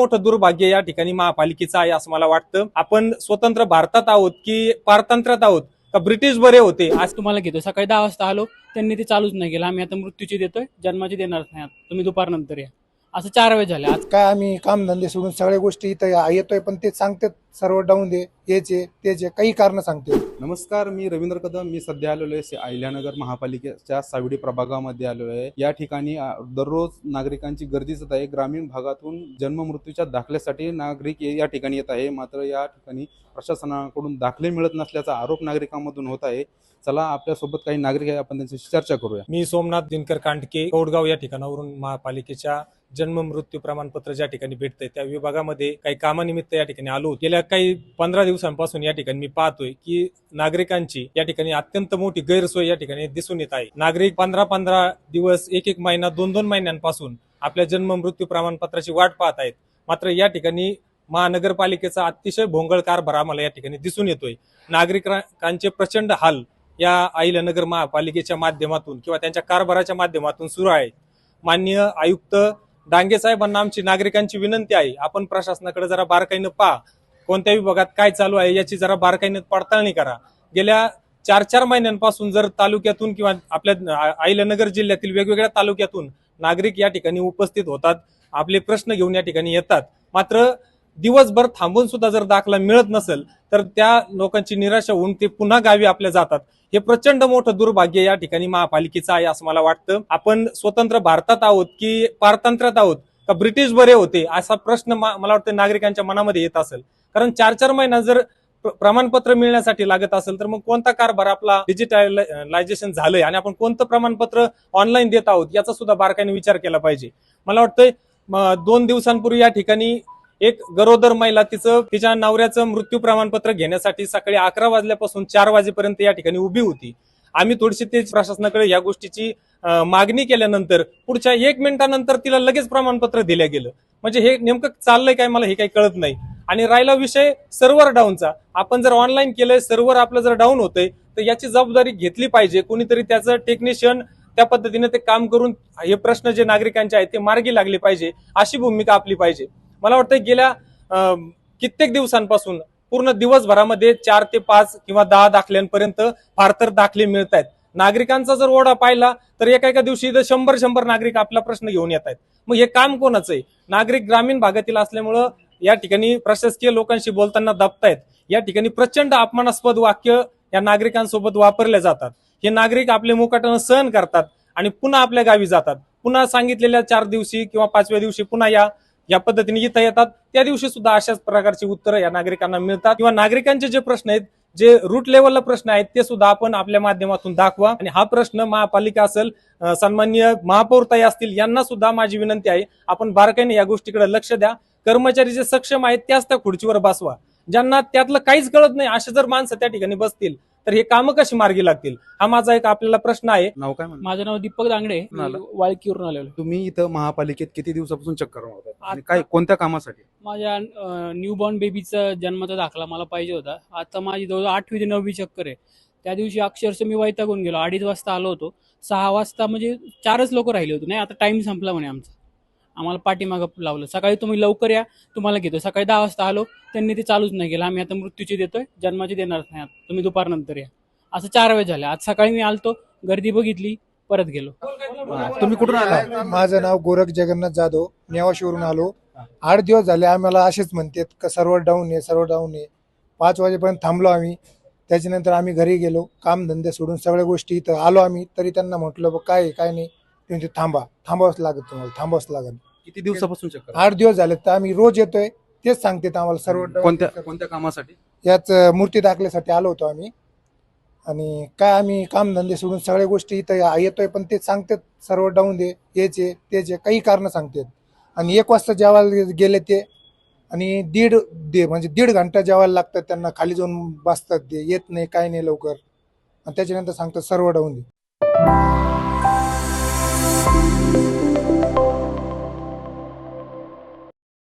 मोठं दुर्भाग्य या ठिकाणी महापालिकेचं आहे असं मला वाटतं। आपण स्वतंत्र भारतात आहोत की पारतंत्र्यात आहोत का ब्रिटिश बरे होते? आज तुम्हाला घेतो सकाळी 10 वाजता आलो, त्यांनी ते चालूच नाही केलं। आम्ही आता मृत्यूची देतोय, जन्माची देणार नाही, तुम्ही दुपारनंतर या, असं 4 वेळेस झाले। आज काय आम्ही काम धंदे सोडून सगळ्या गोष्टी इथं येतोय, पण ते सांगतात सर्व डाऊन दे, हेचे तेचे काही कारण सांगते। नमस्कार, मी रवींद्र कदम। मी सध्या आलेलो आहे अहिल्यानगर महापालिकेच्या सावडी प्रभागामध्ये आलो आहे। या ठिकाणी दररोज नागरिकांची गर्दी दिसत आहे। ग्रामीण भागातून जन्म मृत्यूच्या दाखल्यासाठी नागरिक या ठिकाणी येत आहे, मात्र या ठिकाणी प्रशासनाकडून दाखले मिळत नसल्याचा आरोप नागरिकांमधून होत आहे। चला आपल्यासोबत काही नागरिक आहे, आपण त्यांच्याशी चर्चा करूया। मी सोमनाथ दिनकर कांडके, कौडगाव या ठिकाणावरून महापालिकेच्या जन्म मृत्यू प्रमाणपत्र ज्या ठिकाणी भेटतंय त्या विभागामध्ये काही कामानिमित्त या ठिकाणी आलो। गेल्या काही 15 दिवसांपासून या ठिकाणी मी पाहतोय की नागरिकांची या ठिकाणी अत्यंत मोठी गैरसोय या ठिकाणी दिसून येत आहे। नागरिक 15-15 दिवस, एक महिना, 2-2 महिन्यांपासून आपल्या जन्म मृत्यू प्रमाणपत्राची वाट पाहत आहेत। मात्र या ठिकाणी महानगरपालिकेचा अतिशय भोंगळ कारभार आम्हाला या ठिकाणी दिसून येतोय। नागरिकांचे प्रचंड हाल या अहिल्यानगर महापालिकेच्या माध्यमातून किंवा त्यांच्या कारभाराच्या माध्यमातून सुरू आहे। माननीय आयुक्त डांगे साहेबांना आमची नागरिकांची विनंती आहे, आपण प्रशासनाकडे जरा बारकाईनं पहा, कोणत्या विभागात काय चालू आहे याची जरा बारकाईनं पडताळणी करा। गेल्या 4-4 महिन्यांपासून जर तालुक्यातून किंवा आपल्या अहिल्यानगर जिल्ह्यातील वेगवेगळ्या तालुक्यातून नागरिक या ठिकाणी उपस्थित होतात, आपले प्रश्न घेऊन या ठिकाणी येतात, मात्र दिवसभर थांबून सुद्धा जर दाखला मिळत नसेल तर त्या लोकांची निराशा होऊन ते पुन्हा गावी आपल्या जातात। हे प्रचंड मोठं दुर्भाग्य या ठिकाणी महापालिकेचं आहे असं मला वाटतं। आपण स्वतंत्र भारतात आहोत की पारतंत्र्यात आहोत का ब्रिटिश बरे होते असा प्रश्न मला वाटतं नागरिकांच्या मनामध्ये येत असेल। कारण 4-4 महिना जर प्रमाणपत्र मिळण्यासाठी लागत असेल तर मग कोणता कारभार आपला डिजिटलायझेशन झालंय आणि आपण कोणतं प्रमाणपत्र ऑनलाईन देत आहोत याचा सुद्धा बारकाईने विचार केला पाहिजे। मला वाटतंय 2 दिवसांपूर्वी या ठिकाणी एक गरोदर महिला तिच्या नवऱ्याचं मृत्यू प्रमाणपत्र घेण्यासाठी सकाळी 11 वाजल्यापासून 4 वाजेपर्यंत या ठिकाणी उभी होती। आम्ही थोडीशी ते प्रशासनाकडे या गोष्टीची मागणी केल्यानंतर पुढच्या 1 मिनिटानंतर तिला लगेच प्रमाणपत्र दिलं गेलं। म्हणजे हे नेमकं चाललंय काय मला हे काही कळत नाही। आणि राहिला विषय सर्व्हर डाऊनचा, आपण जर ऑनलाईन केलंय, सर्व्हर आपलं जर डाऊन होतंय तर याची जबाबदारी घेतली पाहिजे। कोणीतरी त्याचं टेक्निशियन त्या पद्धतीने ते काम करून हे प्रश्न जे नागरिकांचे आहेत ते मार्गी लागले पाहिजे, अशी भूमिका आपली पाहिजे। मला वाटतं गेल्या कित्येक दिवसांपासून पूर्ण दिवसभरामध्ये 4 ते 5 किंवा 10 दाखल्यांपर्यंत फार तर दाखले मिळत आहेत। नागरिकांचा जर ओढा पाहिला तर एका दिवशी 100 नागरिक आपला प्रश्न घेऊन येत आहेत। मग हे काम कोणाचं आहे? नागरिक ग्रामीण भागातील असल्यामुळं या ठिकाणी प्रशासकीय लोकांशी बोलताना दबतायत। या ठिकाणी प्रचंड अपमानास्पद वाक्य या नागरिकांसोबत वापरले जातात। हे नागरिक आपले मुकाट्यानं सहन करतात आणि पुन्हा आपल्या गावी जातात। पुन्हा सांगितलेल्या 4 दिवशी किंवा 5व्या दिवशी पुन्हा या पद्धतीने इथं येतात, त्या दिवशी सुद्धा अशाच प्रकारची उत्तरं या नागरिकांना मिळतात। किंवा नागरिकांचे जे प्रश्न आहेत, जे रूट लेवलला प्रश्न आहेत ते सुद्धा आपण आपल्या माध्यमातून दाखवा। आणि हा प्रश्न महापालिका असेल, सन्माननीय महापौरताई असतील, यांना सुद्धा माझी विनंती आहे, आपण बारकाईने या गोष्टीकडे लक्ष द्या। कर्मचारी जे सक्षम आहेत त्याच त्या खुर्चीवर बसवा। ज्यांना त्यातलं काहीच कळत नाही असे जर माणसं त्या ठिकाणी बसतील तर हे कामं कशी मार्गी लागतील, हा माझा एक आपल्याला प्रश्न आहे। नाव काय म्हणतात? माझं नाव दीपक दांगडे, वाळकीवरून आलेलो। तुम्ही इथं महापालिकेत किती दिवसापासून चक्कर मारताय आणि काय कोणत्या कामासाठी? माझ्या न्यूबॉर्न बेबीचा जन्माचा दाखला मला पाहिजे होता। आता माझी जवळ 8वी ते 9वी चक्कर आहे। त्या दिवशी अक्षरशः मी वैतागून गेलो। 2:30 वाजता आलो होतो, 6 वाजता म्हणजे 4च लोक राहिले होते। नाही आता टाइम संपला म्हणे आमचा, आम्हाला पाठीमागं लावलं। सकाळी तुम्ही लवकर या, तुम्हाला घेतो। सकाळी 10 वाजता आलो, त्यांनी ते चालूच नाही केलं। आम्ही आता मृत्यूची देतोय, जन्माची देणार नाही, तुम्ही दुपारनंतर या, असं 4 वेळेस झाले। आज सकाळी मी आलतो, गर्दी बघितली, परत गेलो। तुम्ही कुठून आला? माझं नाव गोरख जगन्नाथ जाधव, नेवाशीवरून आलो। 8 दिवस झाले आम्हाला असेच म्हणतात का सर्व्हर डाऊन आहे, सर्व्हर डाऊन आहे। 5 वाजेपर्यंत थांबलो आम्ही, त्याच्यानंतर आम्ही घरी गेलो, काम धंदे सोडून सगळ्या गोष्टी इथं आलो आम्ही। तरी त्यांना म्हटलं काय काय नाही, ते थांबावंच लागत, तुम्हाला थांबावंच लागेल। किती दिवसापासून चक्कर? 8 दिवस झाले तर आम्ही रोज येतोय, तेच सांगतात आम्हाला सर्व्हर डाऊन। कोणत्या कामासाठी? याच मूर्ती दाखल्यासाठी आलो होतो आम्ही। आणि काय आम्ही काम धंदे सोडून सगळ्या गोष्टी इथं येतोय, पण ते सांगतात सर्व्हर डाऊन दे, हेचे तेचे काही कारण सांगतात। आणि 1 वाजता जेवायला गेले ते, आणि म्हणजे 1.5 घंटा जेवायला लागतात त्यांना, खाली जाऊन बसतात, ते येत नाही काय नाही लवकर, आणि त्याच्यानंतर सांगतात सर्व्हर डाऊन दे।